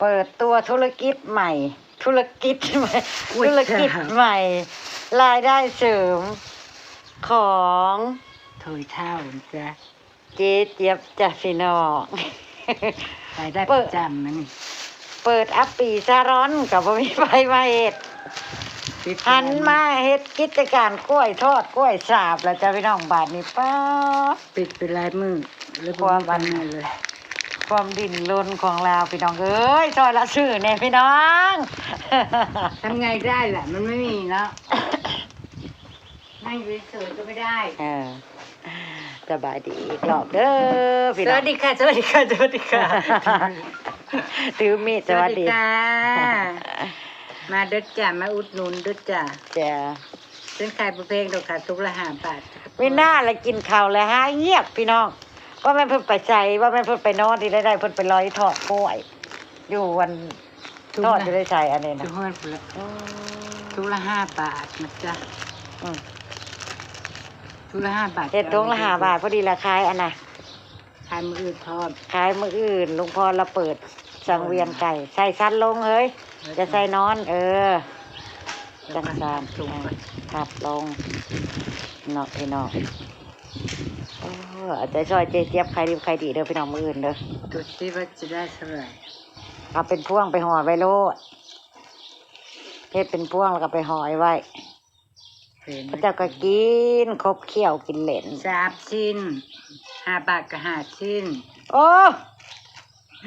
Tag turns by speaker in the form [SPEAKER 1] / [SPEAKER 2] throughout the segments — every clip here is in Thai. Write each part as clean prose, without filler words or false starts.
[SPEAKER 1] เปิดตัวธุรกิจใหม่ ธุรกิจใหม่ ธุรกิจใหม่ รายได้เสริมของ
[SPEAKER 2] ถอยเท่าจ้ะ
[SPEAKER 1] เจ๊เจี๊ยบจ้ะพี่น้อง
[SPEAKER 2] รายได้ประจำมัน
[SPEAKER 1] เปิดอัปปีซาร้อนกับบ่มีไฟมาเฮ็ดหันมาเฮ็ดกิจการกล้วยทอดกล้วยสาบแล้วจ้ะพี่น้องบาทนี้ป๊าบ
[SPEAKER 2] ปิดเป็นลายมือแล้ว
[SPEAKER 1] ความบัน
[SPEAKER 2] เลย
[SPEAKER 1] ความดิ้นรนของเราพี่น้องเอ้ยซอยละชื่อเนี่ยพี่น้อง
[SPEAKER 2] ทำไงได้ล่ะมันไม่มีแล้วนั่งเฉยๆก็ไม่ได้
[SPEAKER 1] สบายดีอีกรอบเด้อพี่
[SPEAKER 2] ส
[SPEAKER 1] น้อง
[SPEAKER 2] วัสดีค่ะสวัสดีค่ะสวัสดีค่ะ
[SPEAKER 1] ถือมีดสวัสดี
[SPEAKER 2] ค่ะมาเด้อจ้ะมาอุดหนุนเด้อจ้ะ
[SPEAKER 1] จ้ะ
[SPEAKER 2] เป็นขายประเภทดอกค่ะทุกละ5 บาท
[SPEAKER 1] ไม่น่าละกินข้าวแล้วฮะเงียบพี่น้องว่าแม่นเพิ่นไปใจว่าแม่นเพิ่นไปนอนที่ได้เพิ่นไปลอยทอดกล้วย อยู่วันทอดจะได้ใจอันนี้
[SPEAKER 2] ทุ
[SPEAKER 1] นะ
[SPEAKER 2] กคนทุกละ5 บาทนะจ๊ะ
[SPEAKER 1] อืม
[SPEAKER 2] ทุกละ5 บาท
[SPEAKER 1] เฮ็ดถุงละ5 บาทพอดีละขายอันน่ะ
[SPEAKER 2] ขายมืออื่นทอด
[SPEAKER 1] ขายมื้ออื่นลุงพรเราเปิดสังเวียนไก่ใส่ซันลงเฮ้ยจะใส่นอน จังซาน
[SPEAKER 2] ถูกไป
[SPEAKER 1] ขับลงนอกพี่น้องอาจจะช่วยเจี๊ยบใครดีใครดีเด้อพี่น้องมืออื่นเด้อ
[SPEAKER 2] ดูสิว่าจะได้เท่าไหร่
[SPEAKER 1] เอาเป็นพ่วงไปห่อไว้โลดเฮ็ดเป็นพ่วงแล้วก็ไปห่อไว้
[SPEAKER 2] เห็น
[SPEAKER 1] พระเจ้าก็กินครบเคี่ยวกินเหล็น
[SPEAKER 2] 3 ชิ้น5 บาทก็5 ชิ้น
[SPEAKER 1] โอ้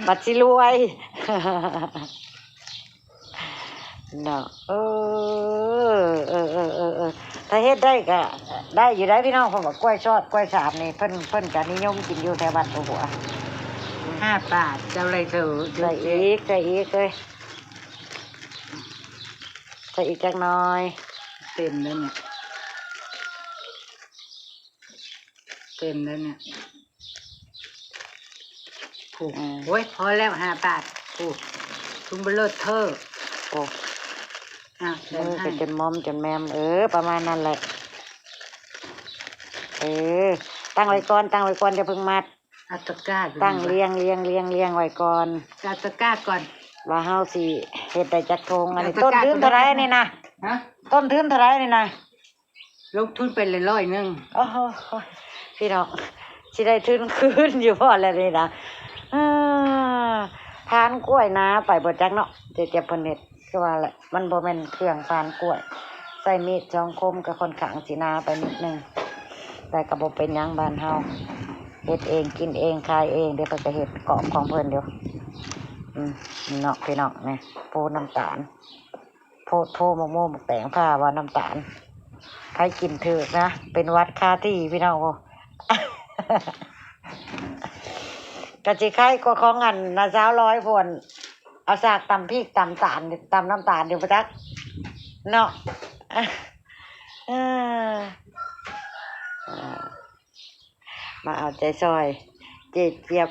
[SPEAKER 1] บัดสิรวย เนาะถ้าเฮ็ดได้ก็ได้อยู่ได้พี่น้องผมบอกกล้วยชอดกล้วยสาบนี่เพิ่นก็นิยมกินอยู่แถวบ้านหัว
[SPEAKER 2] 5 บาทจะอะไรเถอะ
[SPEAKER 1] ใส่อีกเลยใส่อีกจักหน่อย
[SPEAKER 2] เต็มแล้วเนี่ยเต็มแล้วเนี่ยผูกโอ้ยพอแล้ว5 บาทผูกถุงเบลเลอร์เทอร์
[SPEAKER 1] โอ้
[SPEAKER 2] เดิน
[SPEAKER 1] มือ
[SPEAKER 2] ให้
[SPEAKER 1] ก็จนมอมจนแมมประมาณนั้นแหละตั้งไว้ก่อนอย่าเพิ่งมัด
[SPEAKER 2] เอาตะกร้า
[SPEAKER 1] ตั้งเรียงไว้ก่อน
[SPEAKER 2] เอาตะกร้าก่อน
[SPEAKER 1] ว่าเฮาสิเฮ็ดได้จักทงอันนี้ต้นทุนเท่าไรนี่นะ
[SPEAKER 2] ฮะ
[SPEAKER 1] ต้นทุนเท่าไรนี่นะ
[SPEAKER 2] ลงทุนไปเลย100
[SPEAKER 1] โอ้โหพี่น้องสิได้ทุนคืนอยู่พอแล้วนี่นะทานกล้วยนะไปบ่จักเนาะเจ็บเพิ่นเฮ็ดคือว่าแหละมันบ่แม่นเครื่องทานกล้วยใส่มีดจองคมก็ค่อนข้างสินาไปนิดนึงแต่ก็บ่เป็นหยังบ้านเฮาเฮ็ดเองกินเองขายเองเดี๋ยวเพิ่นก็เฮ็ดเกาะของเพิ่นเดี๋ยวเนาะพี่น้องนี่โพน้ำตาลโพมะม่วงแตงผ้าว่าน้ำตาลใครกินถือกนะเป็นวัดคาที่พี่น้องโอ้ กะจิไข่ก็ของอันนะเช้า100พวนเอาสากตำพริกตำตาลตำน้ำตาลเดี๋ยวประจักเนาะ มาเอาใจซอยเจี๊ยบ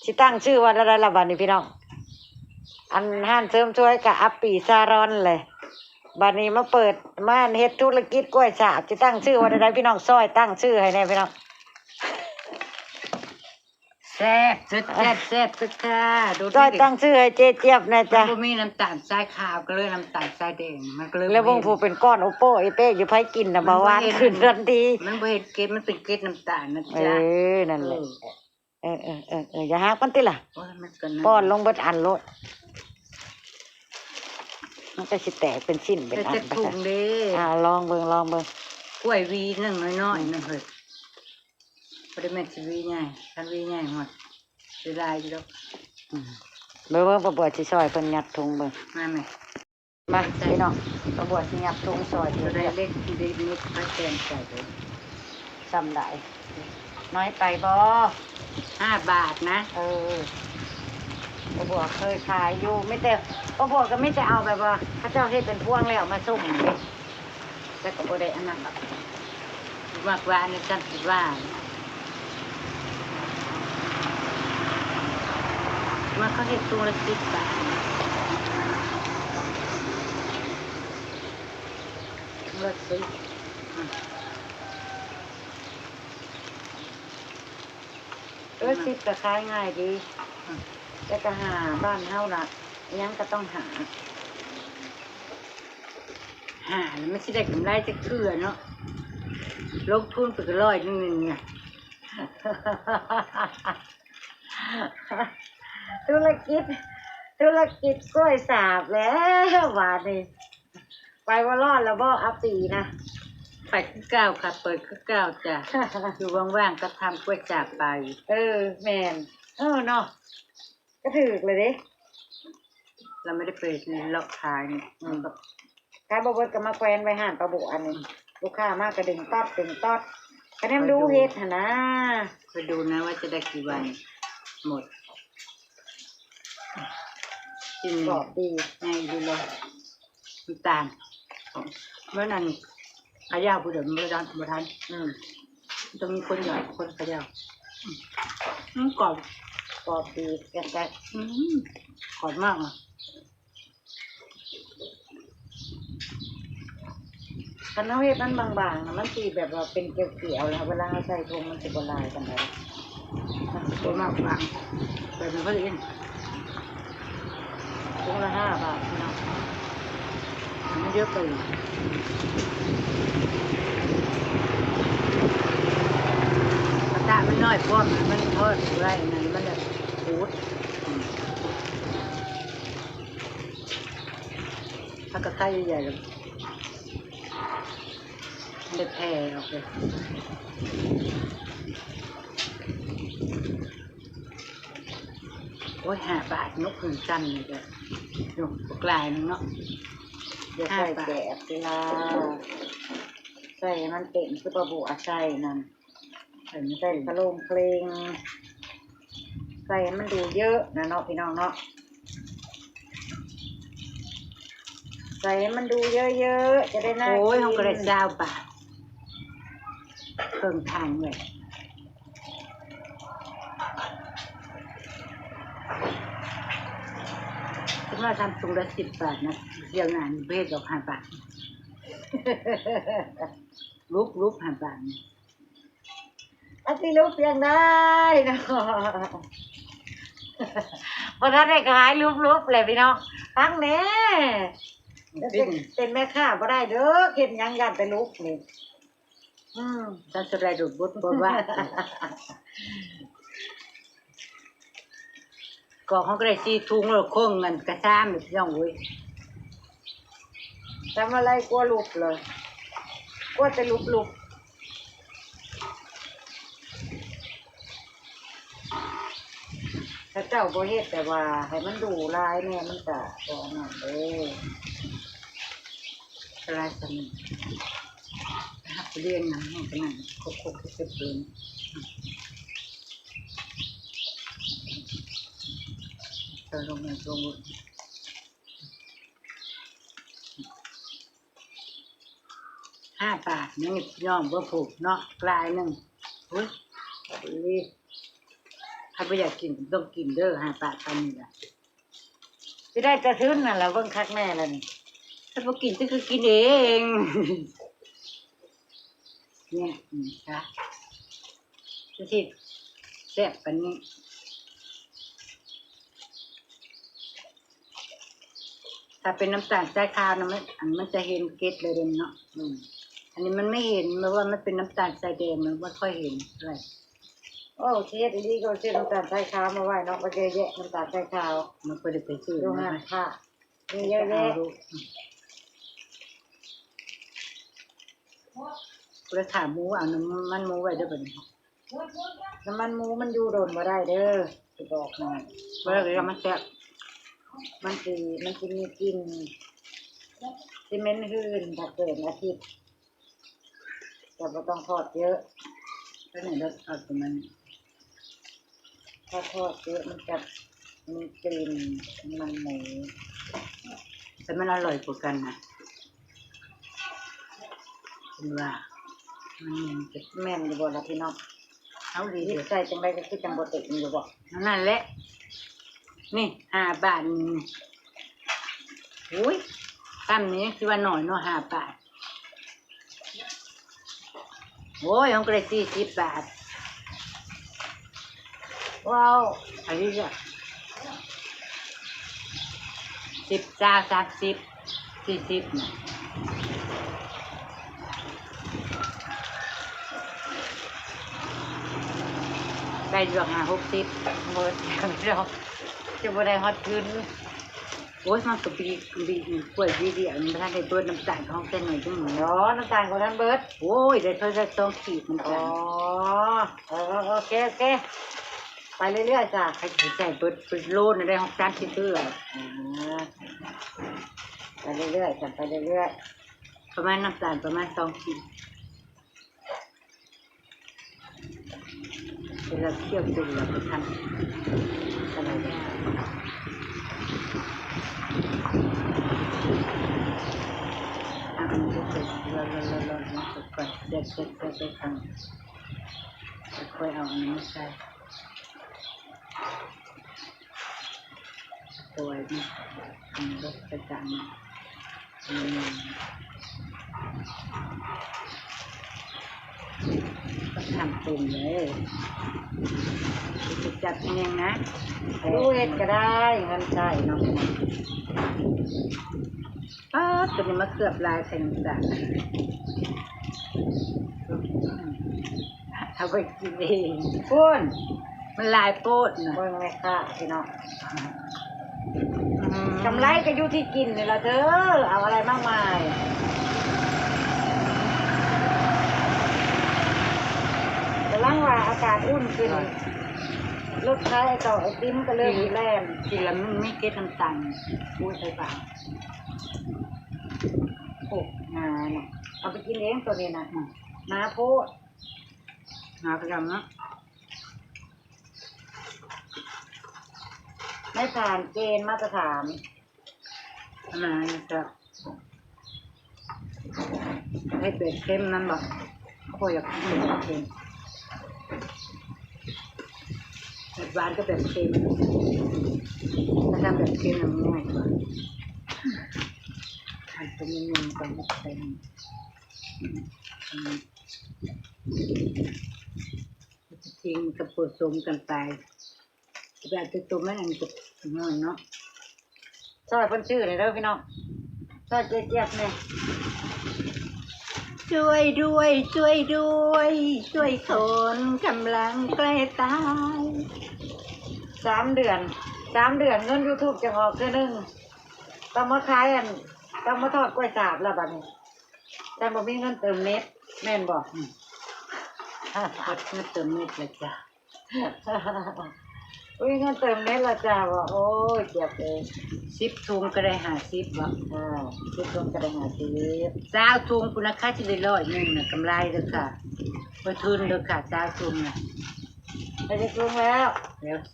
[SPEAKER 1] สิตั้งชื่อว่าอะไรละบัดนี้พี่น้องอันห้านเสริมช่วยกับอัปปีซารอนเลยบัดนี้มาเปิดมาเฮ็ดธุรกิจกล้วยฉาบสิตั้งชื่อว่าอะไรพี่น้องซอยตั้งชื่อให้แน่พี่น้อง
[SPEAKER 2] แซ่บสุดแซ่บสุดค่ะดู
[SPEAKER 1] ซอยตั้งชื่อให้เจี๊ยบนะจ๊ะ
[SPEAKER 2] มันมีน้ำตาลทรายขาวก็เลยน้ำตาลทรายแดงมันก็เลย
[SPEAKER 1] แล้ววงผู้เป็นก้อนโอโป้ไอเป้อยู่ไผกินน่ะเบาหวานขึ้นทันที
[SPEAKER 2] มันบ่เห็ดเกล็ดมันเป็นเกล็ดน้ำตาลนะจ๊ะ
[SPEAKER 1] นั่นแหละอย่าหักมันติล่ะ
[SPEAKER 2] โอ้ยมันก็
[SPEAKER 1] ป้อนลงเบิดอันโลดมันก็สิแตกเป็นชิ้นเป็นอัน
[SPEAKER 2] จะถุงเด้
[SPEAKER 1] ลองเบิ่ง
[SPEAKER 2] กล้วยวีนึงน้อยๆนึงเฮ้ยบ่ได้แม่นสิวีใหญ่คันวีใหญ่หมดสิได้อยู่ดอก
[SPEAKER 1] เบิ่งประบวดสิซอยเพิ่นยัดถุงเบิ่ง
[SPEAKER 2] มาแม่
[SPEAKER 1] มาพี่น้องประบวดสิยัดถุงซอย
[SPEAKER 2] จะ
[SPEAKER 1] เดี๋ยว
[SPEAKER 2] ได้
[SPEAKER 1] ได้
[SPEAKER 2] เล็กนิดไปแทนใส่เลย
[SPEAKER 1] ซ้ำได้น้อยไปบ่
[SPEAKER 2] 5 บาทนะ
[SPEAKER 1] ประบวดเคยขายอยู่ไม่แต่ประบวดก็ไม่จะเอาแบบว่าพระเจ้าเฮ็ดเป็นพวงแล้วมาส่งนี่แต่ก็บ่ได้อันนั้นหรอก
[SPEAKER 2] มากว่านี่จังสิว่ามันก็เฮ็ดตัวละ10 บาท
[SPEAKER 1] รถสิ10ก็ขายง่ายดี แต่ก็หาบ้านเฮาน่ะยังก็ต้องหา
[SPEAKER 2] แล้วไม่ใช่ได้กำไรจะเคือเนาะลงทุนไปก็100 นึงเนี่ย
[SPEAKER 1] ธุรกิจกล้วยสาบแล้วบาดนี้ไปว่ารอดแล้วบ่อัปปีนะ
[SPEAKER 2] ไปคือเก้าค่ะเปิดคือเก้าจ้ะ อยู่ว่างๆก็ทำกล้วยจากไป
[SPEAKER 1] แมนเนาะก็ถือเลยเด้
[SPEAKER 2] เราไม่ได้ไปเลาะขายนี่
[SPEAKER 1] ขายบ่เบิดก็มาแควนไว้ห่านปลาบุอันนี้ลูกค้ามากก็ดึงตอดก็แนมดูเฮ็ดหั่นนะ
[SPEAKER 2] ไปดูนะว่าจะได้กี่วันหมดกิน
[SPEAKER 1] กรอบดี
[SPEAKER 2] ง่ายดูเลยน้ำตาลเมื่อนั้นขยาวผู้เดิมไม่ทันต้องมีคนหยอดคนขยาวกรอบ
[SPEAKER 1] กรอบดีแกะ
[SPEAKER 2] กรอบมากอ่ะ
[SPEAKER 1] คันเฮาเฮ็ดมันบางๆน่ะมันสิแบบว่าเป็นเขียวๆแล้วเวลาเฮาใส่ถุงมันสิบ่ลายปานใด
[SPEAKER 2] กรอบมากบางแบบมันก็เลย
[SPEAKER 1] ถุงละ5 บาทพี่น้อง
[SPEAKER 2] มันเยอะไปกระทะมันน้อยพร้อมมันทอดไรนั่นมันแบบฟูดถ้ากระทะใหญ่ๆเลยมันได้แผ่ออกเลยโอ้ย5 บาทนกขึ้นจันเลยจ้ะนกกลายนึงเนาะ
[SPEAKER 1] อย่าใส่แกะเวลาใส่ให้มันเต็มคือปลาบุอาใส่นั่นใส่กระโลงเพลงใส่ให้มันดูเยอะนะเนาะพี่น้องเนาะใส่ให้มันดูเยอะๆจะได้น่า
[SPEAKER 2] โอ้ย
[SPEAKER 1] กิน
[SPEAKER 2] เขาก็ได้20 บาทเครื่องทางเลยฉันว่าทำถุงละ10 บาทนะเดี๋ยวนานเพศดอก5 บาทรูป5 บาทเนี่ย
[SPEAKER 1] อันที่ลูกเพียงได้นะพอท่านได้ขายรูปเลยพี่น้องทั้งแน่เป็นแม่ค้าบ่ได้เด้อเก็บยังยันไปลูกนี่
[SPEAKER 2] ฉันจะได้ดูดบดบ่ว่าก็เขาก็ได้4 ถุงแล้วโค้งเงินกระซ้ำอีกย่องเว้ย
[SPEAKER 1] ทำอะไรกลัวลูกเลยกลัวจะลูกถ้าเจ้าบ่เฮ็ดแต่ว่าให้มันดูลายเนี่ยมันจะบ่นั่นเด้อ
[SPEAKER 2] อะไรสนิทหักเรียนนะให้ขนาดโคกๆเจ็บเลยลง5 บาทนี่ย่อมบ่ผูกเนาะกลายนึงอุ้ยถ้าไม่อยากกินต้องกินเด้อ5 บาทตามนี้แหละ
[SPEAKER 1] สิได้จะทึ้นน่ะแล้วเบิ่งคักแน่แล้วนี่
[SPEAKER 2] ถ้าบ่กินก็คือกินเองเนี่ยค่ะที่แซ่บปานนี้ถ้าเป็นน้ำตาลทรายขาวนะมันจะเห็นเกล็ดเลยเด่นเนาะอันนี้มันไม่เห็นเพราะว่ามันเป็นน้ำตาลทรายแดงมันไม่ค่อยเห็นอะไร
[SPEAKER 1] โอ้เฮ็ดดีๆก็ซื้อน้ำตาลทรายขาวมาไว้เนาะก็เยอะแยะน้ำตาลทรายขาว
[SPEAKER 2] มันก็ได้ไปซื้อ
[SPEAKER 1] ดู
[SPEAKER 2] มา
[SPEAKER 1] หาค่ะมีเยอะแยะ
[SPEAKER 2] แล้วถามหมูเอาน้ำมันหมูไว้ด้วยบ่เนี่ย
[SPEAKER 1] น้ำมันหมูมันอยู่โดนบ่ได้เด้อสิบอกหน่อย
[SPEAKER 2] เวลาเรามันแซ่บ
[SPEAKER 1] มันสิมีกลิ่นสิเหม็นหืนถ้าเกิดอาทิตย์แต่บ่ต้องทอดเยอะ
[SPEAKER 2] แล้วเนี่ยเราเอาตัวมัน
[SPEAKER 1] ถ้าทอดเยอะมันจะมีกลิ่นมันหมู
[SPEAKER 2] แต่มันอร่อยกว่ากันนะเป็นว่ามันจะ
[SPEAKER 1] แม่นอยู่บ่ล่ะพี่น้อง
[SPEAKER 2] เอาดี
[SPEAKER 1] ยิ
[SPEAKER 2] เด็
[SPEAKER 1] บ
[SPEAKER 2] ด
[SPEAKER 1] ใส่จังไดก็คือจังบ่ติดอยู่บ่
[SPEAKER 2] นั่นแหละนี่5 บาทอุ้ยตั้มนี้คือว่าหน่อยเนาะ5 บาทโอ้ยของก็ได้40 บาท
[SPEAKER 1] ว้าว
[SPEAKER 2] อันนี้จะ 10 20 30 40น่ะได้ดวง50
[SPEAKER 1] เบิดอย่างเดียวจะบ่ได้ฮอดคืน
[SPEAKER 2] โอ้ยมันก็ปีกล้วยวีเดียวมันได้เบิดน้ำตาลของเส้นหน่อยจังหน่อย
[SPEAKER 1] เนาะน้ำตาลของนั้นเบิด
[SPEAKER 2] โอ้ยได้เท่าจะ2 ขีดมัน
[SPEAKER 1] อ๋
[SPEAKER 2] กั
[SPEAKER 1] อนโอเคไปเรื่อยๆจ้ะ
[SPEAKER 2] ใครสิใส่เบิดโลน่ะได้6 30เตื้อ
[SPEAKER 1] อ่าไปเรื่อยๆจ้ะไปเรื่อย
[SPEAKER 2] ประมาณน้ำตาลประมาณ2 ขีดเวลาเคี่ยวเป็นเราก็ทำอะไรได้อันนี้ก็เป็นเราก่อนเด็ดไปทำค่อยเอาอันนี้มาใส่ตัวนี้อันนี้ก็จะจานก็ทำเป็นเลยจะจัดเองนะ
[SPEAKER 1] ๆดูเฮ็ดก็ได้เงินใช่เนาะ
[SPEAKER 2] ตัวนี้มาเกือบลายใส่น้ำตาลเอาไปกินเอง
[SPEAKER 1] คุณ
[SPEAKER 2] มันลายโปดนะ
[SPEAKER 1] เบิ่งเลยค่ะพี่น้องกำไรก็อยู่ที่กินนี่ล่ะเด้อเอาอะไรมากมายแต่ลังว่าอากาศอุ่นขึ้นรถขายไอ้เก่าไอติมก็เริ่มแล่น
[SPEAKER 2] กินแล้วมันไม่เก็ตน้ำตาลอุ้ยใส่ปาก
[SPEAKER 1] โอ้นาเนี่ยเอาไปกินเองตัวนี้นะนาโพด
[SPEAKER 2] หากระดำนะ
[SPEAKER 1] ไม่ผ่านเกณฑ์มาตรฐาน
[SPEAKER 2] อันนั้นจะให้เป็ดเค็มนั่นบอกโคอยากกินเป็ดเค็มแบบหวานก็แบบเค็มถ้าทำแบบเค็มมันง่ายกว่าอันตัวนี้มันก็ไม่เค็มทิ้งกับผสมกันไปแบบตัวมันอันกับเนาะ
[SPEAKER 1] ซอยเพิ่นชื่อเลยเด้อพี่น้องซอยเจี๊ยบๆเนี่ย
[SPEAKER 2] ช่วยคนกำลังใกล้ตาย
[SPEAKER 1] 3 เดือนเงิน YouTube จะออกเทื่อนึงต้องมาขายต้องมาทอดกล้วยสาบแล้วบัดนี้แต่บ่มีเงินเติมเน็ตแม่นบ่
[SPEAKER 2] กดเงินเติมเน็ตเลยจ้ะ
[SPEAKER 1] อุ้ยเงินเติมเน็ตละจ้าบ่โอ้ยเจ็บเลย
[SPEAKER 2] 10 ถุงก็ได้50บ่
[SPEAKER 1] คิดรวมกระดังอาชีพ
[SPEAKER 2] 20 ถุงคุณค่าจะได้100น่ะกำไรเด้อค่ะบ่ทุนเด้อค่ะ20 ถุงน่ะ
[SPEAKER 1] ไปจะกรุงแล้ว
[SPEAKER 2] แล้ว4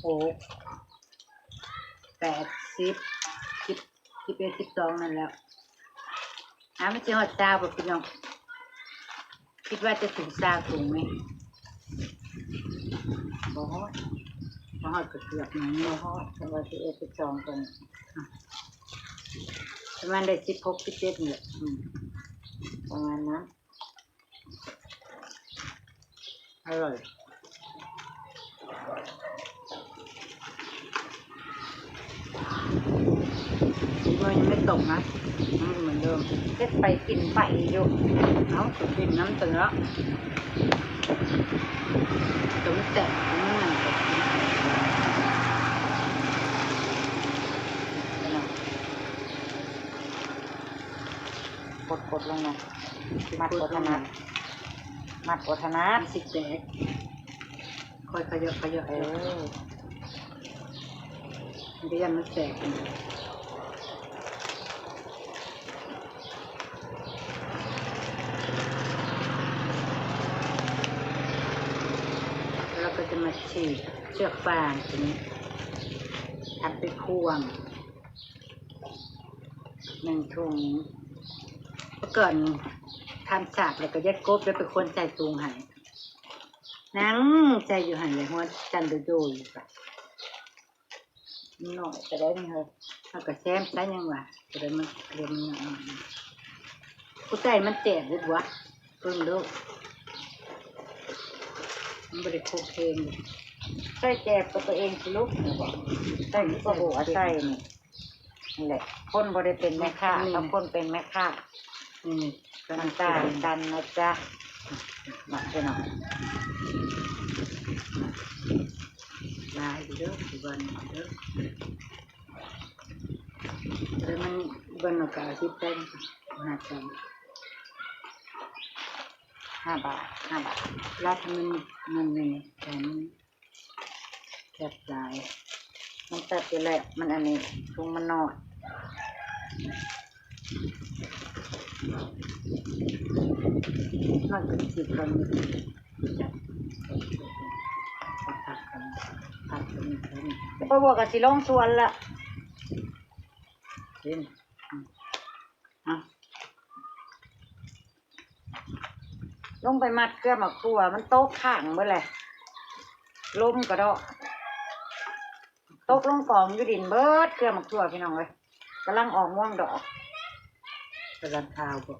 [SPEAKER 2] 6 8 10 11 12นั่นแล้วไม่ใช่ฮอด20บ่พี่น้องคิดว่าจะถึง20 ถุงไหม
[SPEAKER 1] บ่ฮอด
[SPEAKER 2] บ่ฮอดก็เกือบหนึ่ง
[SPEAKER 1] บ่ฮอดเป็นวันที่12คน
[SPEAKER 2] ประมาณได้16 17นี่แหละ
[SPEAKER 1] ประมาณนั้น
[SPEAKER 2] อร่อยมันยังไม่ตกนะมันเหมือนเดิม
[SPEAKER 1] เฮ็ดไปกินไปอยู่
[SPEAKER 2] เอากินน้ำเตือตุ๋นแตะนี่มัน
[SPEAKER 1] กดลงนะมัดกดถนัดมัดกดถนัด
[SPEAKER 2] สิแตกค่อยขยับมันก็ยังมันแตกแล้วก็จะมาฉีดเชือกฟางตรงนี้ทำเป็นพ่วง1 ถุงเมื่อก่อนทำฉาบแล้วก็ยัดกบแล้วเป็นคนใส่ตุงหายนั่งใจอยู่หันเลยหัวจันโดยอยู่แบบ
[SPEAKER 1] หน่อยจะได้นี่เฮ้ย
[SPEAKER 2] แล้วก็แซมใช้ยังวะจะได้มันเรียนกูใจมันแตกด้วยวะเพิ่งดูมันบริโภคเพลงเลย
[SPEAKER 1] ใส่แจบกับตัวเองสิลูกเนี่ยบอกใส่ที่กระโบใส่นี่นี่แหละคนบริเป็นแม่ค้ากับคนเป็นแม่ค้า
[SPEAKER 2] อืม
[SPEAKER 1] มันต่างกันนะจ๊ะมาไปหน่อย
[SPEAKER 2] ลายเด้อวันเด้อแล้วมันวันอากาศที่เต้นหาจัง
[SPEAKER 1] 5 บาท 5 บาท
[SPEAKER 2] รัดมันนี่แต่มันแคบลาย
[SPEAKER 1] มันตัดอยู่แล้วมันอันนี้ถุงมันน้อย
[SPEAKER 2] มันเป็นสิบคนจับผักกันผักกันกัน
[SPEAKER 1] ไปบอกกับสิลงสวนละ
[SPEAKER 2] เล่นอ่ะ
[SPEAKER 1] ลงไปมัดเกลือหมักตัวมันโต๊ะข้างเมื่อไรล้มกระโดดตกลงกองอยู่ดินเบิดเกลือหมักตัวพี่น้องเลยกำลังออกม่วงดอก
[SPEAKER 2] กระดานเท้าบ่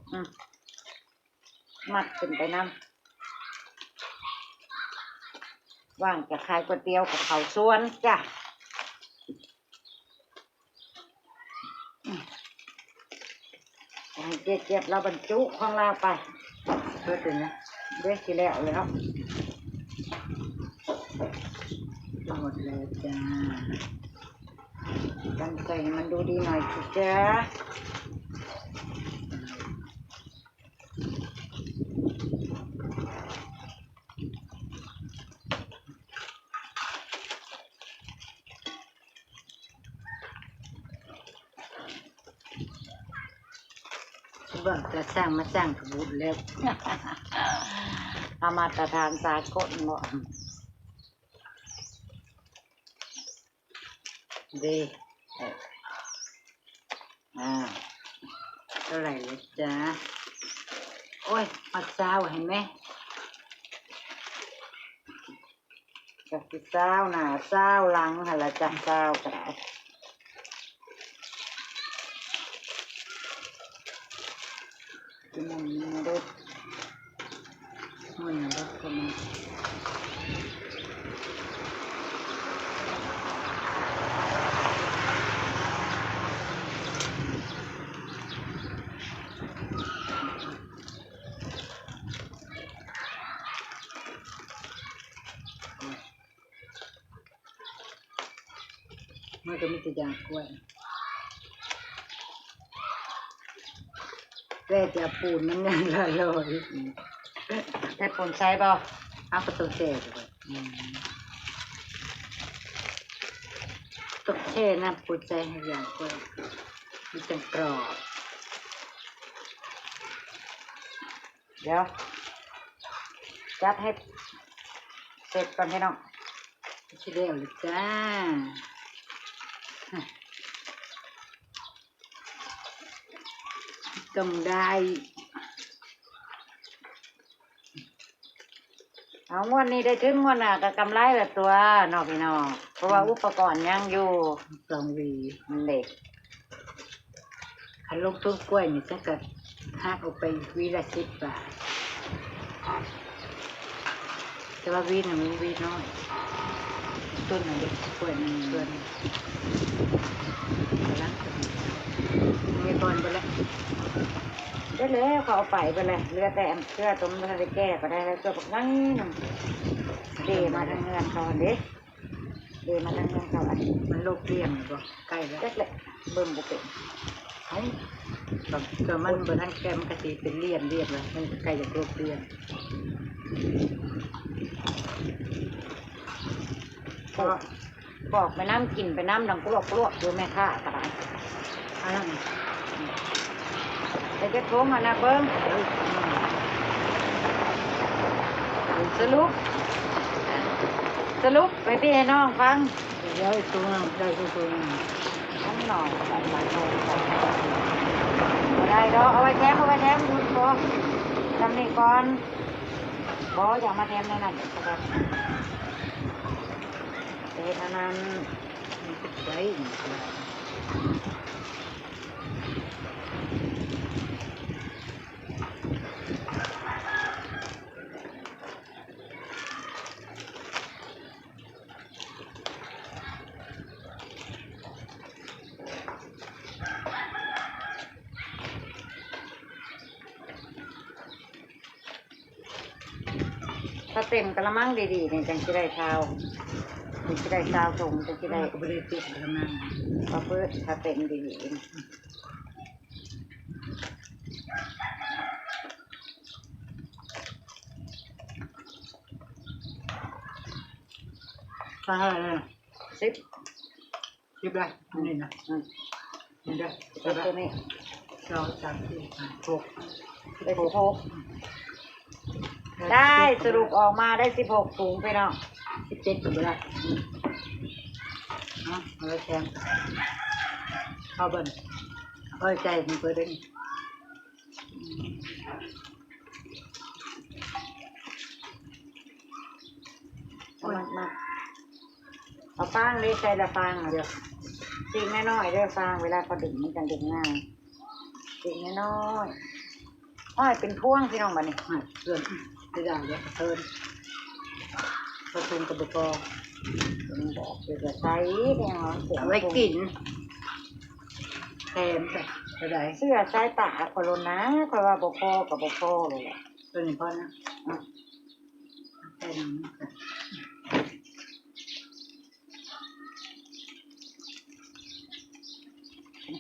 [SPEAKER 1] มัดขึ้นไปน้ำว่างจะขายก๋วยเตี๋ยวกับเขาวสวนจ้ะให้เจ็บเราบรรจุของเราไป
[SPEAKER 2] เพื่อเป็นนะ
[SPEAKER 1] เด็กที่แล้วเลยเนาะ
[SPEAKER 2] หมดแล้วจ้า
[SPEAKER 1] ตั้งใจให้มันดูดีหน่อยสิจ้า
[SPEAKER 2] ว่าจะสร้างมาสร้างขบุญแล้ว
[SPEAKER 1] เอามาตรฐานสากลบ่
[SPEAKER 2] ดี
[SPEAKER 1] อ่า
[SPEAKER 2] เท่าไหร่เลยจ้าโอ้ยมาเช้าเห็นไหม
[SPEAKER 1] จากที่เศร้าหน้าเศร้าหลังหั่นละจ้ะเศร้าก็ได้กินมันมาดู
[SPEAKER 2] มันรถก็มามันก็มีแต่ยางกล้วยแต่จะปูนมันยังละลอย
[SPEAKER 1] ได้ผลใช้บ่
[SPEAKER 2] เอาก็ต้องแช่ด้วยต้องแช่น้ำปูใจให้อย่างกล้วยมันจะกรอบ
[SPEAKER 1] เดี๋ยวจัดให้เสร็จก่อนพี่น้อง
[SPEAKER 2] ใช่เร็วเลยจ้าต้องได้
[SPEAKER 1] เอางวดนี้ได้ถึงงวดหน้าก็กำไรละตัวเนอกพี่น้องเพราะว่าอุปกรณ์ยังอยู่
[SPEAKER 2] สองวี
[SPEAKER 1] มันเด็ก
[SPEAKER 2] ขันลงต้นกล้วยนี่ถ้าเกิดหักออกไปวีละ10 บาทแต่ว่าวีน่ะมันวีน้อยต้นหนึ่งเด็กกล้วยหนึ่งต้นแล้วมีบอลไปแล้ว
[SPEAKER 1] ได้แล้วเขาเอาไปเลยเรือแต่เสื้อต้มทะเลแก้ก็ได้แล้วตัวพวกนั้นเดมาทางเงินเขาอันเด้เดมาทางเงินเขาอัน
[SPEAKER 2] มันโลกเรียมบ่ใกล้แล้ว
[SPEAKER 1] เล็กเลยเบิ่งบุเป็น
[SPEAKER 2] เอ้าก็มันบนทันแกมนกะสีเป็นเรียมแล้วมันใกล้จะโลกเรียม
[SPEAKER 1] บอกไปน้ำกินไปน้ำดังกลวกดูแม่ค้าก็ได้
[SPEAKER 2] อันนั้น
[SPEAKER 1] แต่จะโทรมานะเบิ้งสรุปไปพี่ให้น้องฟัง
[SPEAKER 2] เดี๋ยวตัวนึงได้ตัวนึง
[SPEAKER 1] น้องหน่อยใส่มาโทรได้ดอกเอาไว้แถมดูพอทำนี่ก่อนบออย่ามาแถมในนั้นนะครับเด็ดนั้น
[SPEAKER 2] มันจะไว้
[SPEAKER 1] ถ้าเต็มกระมังดีๆเนี่ยจังสิได้เท้าจังสิได้เท้าถุงจังสิ
[SPEAKER 2] ได้
[SPEAKER 1] ได้
[SPEAKER 2] ก็ไม่ได้ติดทำงาน
[SPEAKER 1] ปลาเพื่อถ้าเต็มดีๆ
[SPEAKER 2] ก็ให้เลย
[SPEAKER 1] 10
[SPEAKER 2] คิดได้นี่นะ
[SPEAKER 1] อืม
[SPEAKER 2] นี่ได้
[SPEAKER 1] ตัวนี้
[SPEAKER 2] เราจำที่หก
[SPEAKER 1] ได้16ได้สรุปออกมาได้16ถุงไปเนาะ
[SPEAKER 2] 17ก็ไม่ได้เนาะเอาแทงเข้าเบิ้ลเอาใจมันเปิดได้
[SPEAKER 1] มาเอาฟางเลยใส่ละฟางเดี๋ยวสิ่งน้อยๆเด้อฟางเวลาเขาดึงมันจังดึงง่ายสิ่งน้อยๆอ้อยเป็นพ่วงพี่น้องบัดนี้
[SPEAKER 2] เพื่อนไม่ได้เลยเพิ่นประชุมกับก
[SPEAKER 1] มันบอกเดี๋ยวจะใส่เนี่ยเหรอเสือ
[SPEAKER 2] เอาไว้กินแทนไปได้
[SPEAKER 1] เสื้อใส่ตาคนลนนะคอยว่าบ่พอกับบ่พอเลยแหละ
[SPEAKER 2] ตัวนี้พ่อนะแทน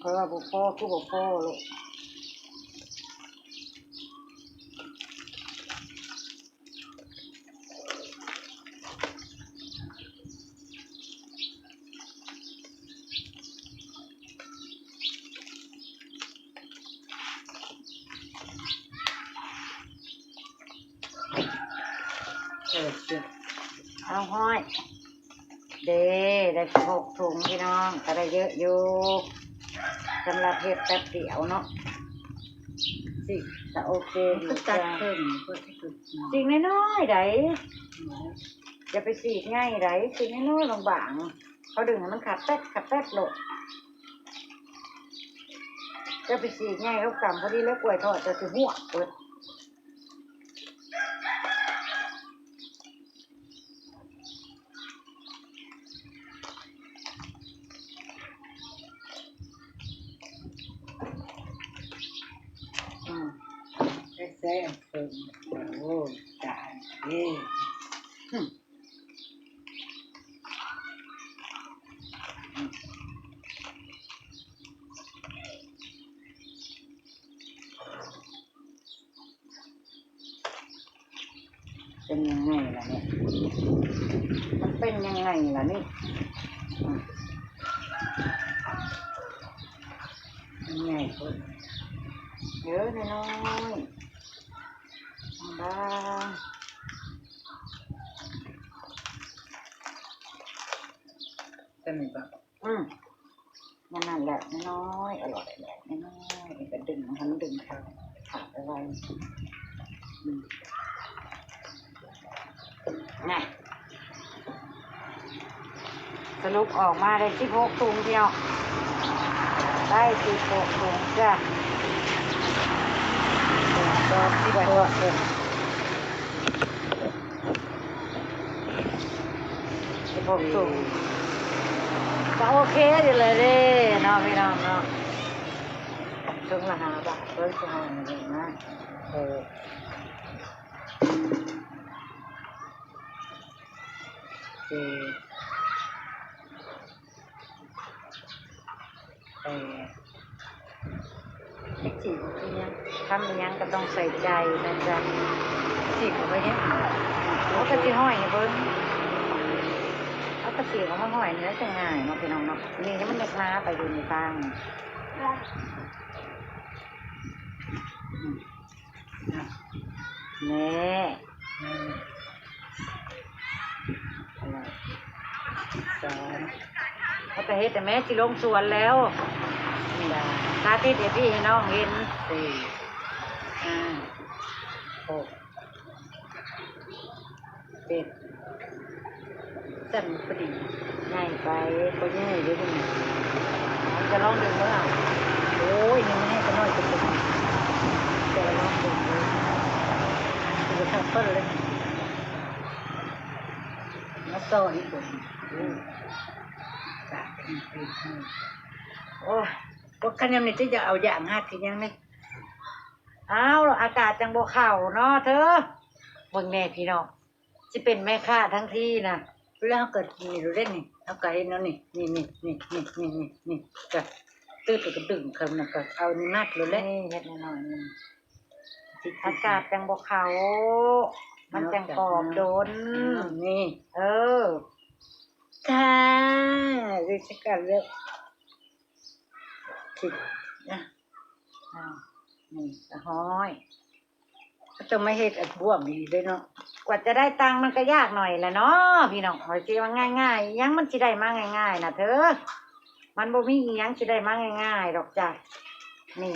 [SPEAKER 1] คอยว่าบ่พอคือบ่พอลูก
[SPEAKER 2] เชื่อ
[SPEAKER 1] เอาห้อยได้16ถุงพี่น้องก็ได้เยอะอยู่สำหรับเฮ็ดแป๊บเดียวเนาะสิแต่โอเคอ
[SPEAKER 2] ก็
[SPEAKER 1] ยู่
[SPEAKER 2] ตั
[SPEAKER 1] จ้ะ
[SPEAKER 2] ดเพิ่มก็ที่สุด
[SPEAKER 1] สิ่งน้อยๆไดอย่าไปสีกง่ายไดสิ่งน้อยๆบางๆเขาดึงให้มันขัดแป๊ดโลดจะไปสีกง่ายเขากำพอดีแล้วกล้วยทอดจะสิหัวเปิด
[SPEAKER 2] แซ่บเพิ่มโอ้ยตายเย้
[SPEAKER 1] เป็นยังไงล่ะเนี่ยมันเป็นยังไงล่ะนี่ง่ายคนเยอะน้อยๆบ้าง
[SPEAKER 2] แต่ไม่แบบ
[SPEAKER 1] นั่นแหละน้อยอร่อยแหละน้อยก็ดึงมันดึงขาดอะไรน่ะสรุปออกมาได้16ถุงเดียวได้16ถุงจ้ะก็ที่ไปตัว16ถุงก็โอเคอยู่เลยเด้เนาะพี่น้องเนาะถุงละ5 บาทเพิ่มจะให้เลยนะจีบยังทำยังก็ต้องใส่ใจนะจ๊ะจีบไปเนี่ยเขาก็จะห้อยเบิ้งเขาก็จีบเขามาห้อยเนื้อจะง่ายเนาะพี่น้องเนาะนี่มันเล็กน้าไปดูในฟังเน่เขาไปเฮ็ดแต่แม่จิลงสวนแล้วตาติดเดี๋ยวพี่ให้น้องเห็น4 5 6 7สั่นพอดีง่ายไปก็ง่ายด้วยนี่จะลองดึงเมื่อโอ้ยนี่ไม่ให้ก็น้อยจะเป็นจะลองดึงเลยจะทำเพิ่นเลยมาต่ออีกคนโอ้ก็ขยันนี่จะจะเอาอย่างหักทียังนี่อ้าวอากาศจังบ่เข้าเนาะเธอเบิ่งแน่พี่น้อง สิเป็นแม่ค้าทั้งที่นะ
[SPEAKER 2] เวลาเขาเกิดนี่เราเล่นนี่เขาก็เห็นแล้วนี่ก็ตื้อไปก็ดึงคำน่ะก็เอานี่นัดเราเล่น
[SPEAKER 1] นี่เฮ็ดหน่อยๆนี่อากาศจังบ่เขามันจังกรอบโดน
[SPEAKER 2] นี่
[SPEAKER 1] เออ
[SPEAKER 2] ค่ะดิฉันก็เลือกคิดนะ
[SPEAKER 1] อ้าวนี่กระห้อย
[SPEAKER 2] จะไม่เฮ็ดอัดบวมดีเลยเนาะ
[SPEAKER 1] กว่าจะได้ตังค์มันก็ยากหน่อยแหละเนาะพี่น้องหอยสิว่าง่ายๆยังมันสิได้มาง่ายๆนะเธอมันบ่มีอีหยังสิได้มาง่ายๆดอกจ้ะนี่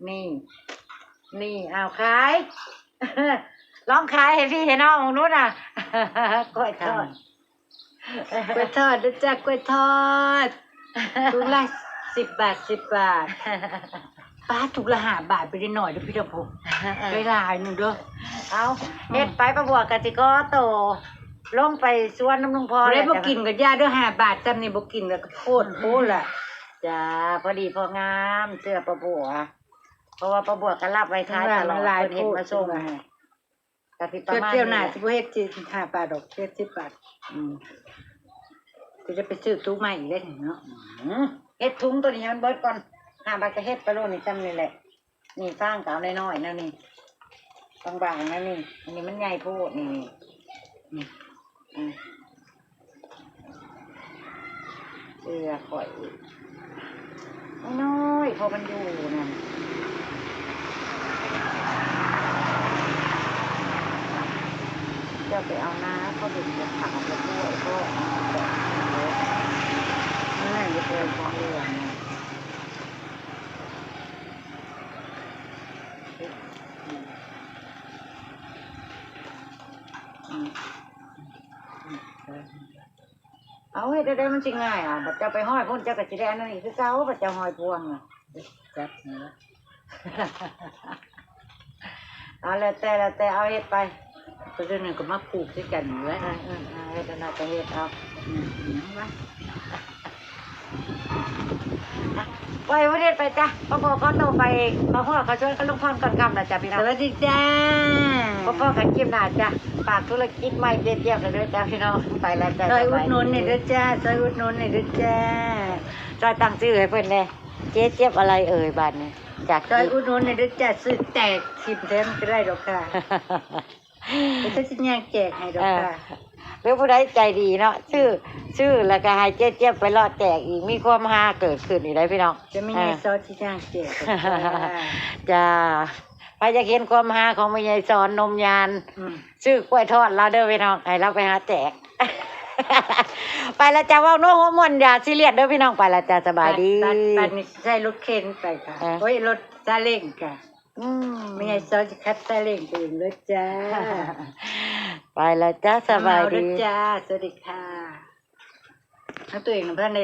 [SPEAKER 1] นี่เอาขาย ลองขายให้พี่ให้น้องของนู้นน่ะ กล้วยทอด
[SPEAKER 2] กล้วยทอดด้วยจ้ะกล้วยทอดถุงละ10 บาทป้าถุงละ5 บาทไปได้หน่อยเด้อพี่ตะพงไปหลายหนึ่งเด้อ
[SPEAKER 1] เอาเฮ็ดไปประบวกกติกอโตลงไปสวนน้ำลุงพอ
[SPEAKER 2] เลยบ่
[SPEAKER 1] จ้ะ
[SPEAKER 2] กินกับย่าเด้อ5 บาทจำนี่บ่กินแล้วก็โคตรโอ้ล่ะ
[SPEAKER 1] จ้าพอดีพองามเสื้อประบวเพราะว่าประบวก็รับไว้ขายตลอด
[SPEAKER 2] มันหลาย
[SPEAKER 1] เพิ่นเฮ็ดมาส่ง
[SPEAKER 2] โพด
[SPEAKER 1] ให้กะสิประมาณ
[SPEAKER 2] เที่ยวหน้า
[SPEAKER 1] นี้
[SPEAKER 2] สิบ่เฮ็ดสิ5 บาทดอกเฮ็ด10 บาท
[SPEAKER 1] อืม
[SPEAKER 2] ก็จะไปซื้อตู้ใหม่อีกได้เนาะ
[SPEAKER 1] เฮ็ดถุงตัวนี้ให้มันเบิดก่อน5 บาทก็เฮ็ดไปโลนี่จำนี่แหละ นี่สร้างเก่าน้อยๆนะนี่บางๆนะนี่อันนี้มันใหญ่โพดนี่นี่อืมเสื้อข่อยน้อยๆพอมันอยู่นั่นจะไปเอาน้ำเขาดึงจะผักจะด้วยก็เอาแบบนั่นจะเป็นของเหลืองนะเอาเฮ็ดได้มันสิง่ายอ่ะบัดเจ้าไปห้อยพุ่นเจ้าก็สิได้อันนั้นอีกคือเก่าบัดเจ้าห้อยพวงอ่ะ
[SPEAKER 2] จัดนี่ละ
[SPEAKER 1] เอาแล้วแต่เอาเฮ็ดไป
[SPEAKER 2] ก็เรื่องนึงก็มาปลูกด้วยกันอยู่แล้ว
[SPEAKER 1] เฮ็ดน่าจะเฮ็ดเอา
[SPEAKER 2] ยังวะ
[SPEAKER 1] ไปวันนี้ไปจ้ะพ่อเขาโตไปเองพ่อเขาช่วยกันลงพรก่อนคำนะจ้ะพี่น้
[SPEAKER 2] ส
[SPEAKER 1] อง
[SPEAKER 2] วัสดีจ้า
[SPEAKER 1] พ่อกันจิ้มหน้าจ้ะฝากธุรกิจใหม่เจี๊ยบๆเลยด้วยจ้ะพี่น้องไปแล้วจ้ะ
[SPEAKER 2] ซอยอุดหนุนนี่ด้วยจ้าซอยอุดหนุนนี่ด้วยจ้า
[SPEAKER 1] ซอยตั้งชื่อให้เพิ่นแน่เจ๊เจี๊ยบอะไรเอ่ยบัดนี้จาก
[SPEAKER 2] ซอยอุดหนุนนี่ด้วยจ้าซื้อแตกชิมแถมก็ได้ดอกค่ะเดี๋ยวจะสิแยกแจกให้ดอกค่ะ
[SPEAKER 1] หรือผู้ใดใจดีเนาะชื่อแล้วก็ให้เจ๊เจี๊ยบไปรอดแจกอีกมีความฮาเกิดขึ้นอีกได้พี่น้อง
[SPEAKER 2] จะไม่มีซอสที่ย่างแจกดอกค่ะ
[SPEAKER 1] จ้าไปจะเห็นความฮาของแม่ยายสอนนมยาน
[SPEAKER 2] อืม
[SPEAKER 1] ชื่อกล้วยทอดเราเด้อพี่น้องให้เราไปหาแจก ไปแล้วจ้าว่าโน้หัวมวนอย่าซีเรียสเด้อพี่น้องไปแล้วจ้าสบายดี
[SPEAKER 2] บัดนี้ใช้รถเข็นไปค่ะ
[SPEAKER 1] เออ
[SPEAKER 2] โอ้ยรถซาเล้งค่ะ
[SPEAKER 1] อืม
[SPEAKER 2] ไม่ไงซอสจะคัดซาเล้งไปเองเลยจ้า
[SPEAKER 1] ไปแล้วจ้าสบาย
[SPEAKER 2] เอ
[SPEAKER 1] ดี
[SPEAKER 2] เด้อจ้าสวัสดีค่ะทั้งตัวเองนะเพื่อนใน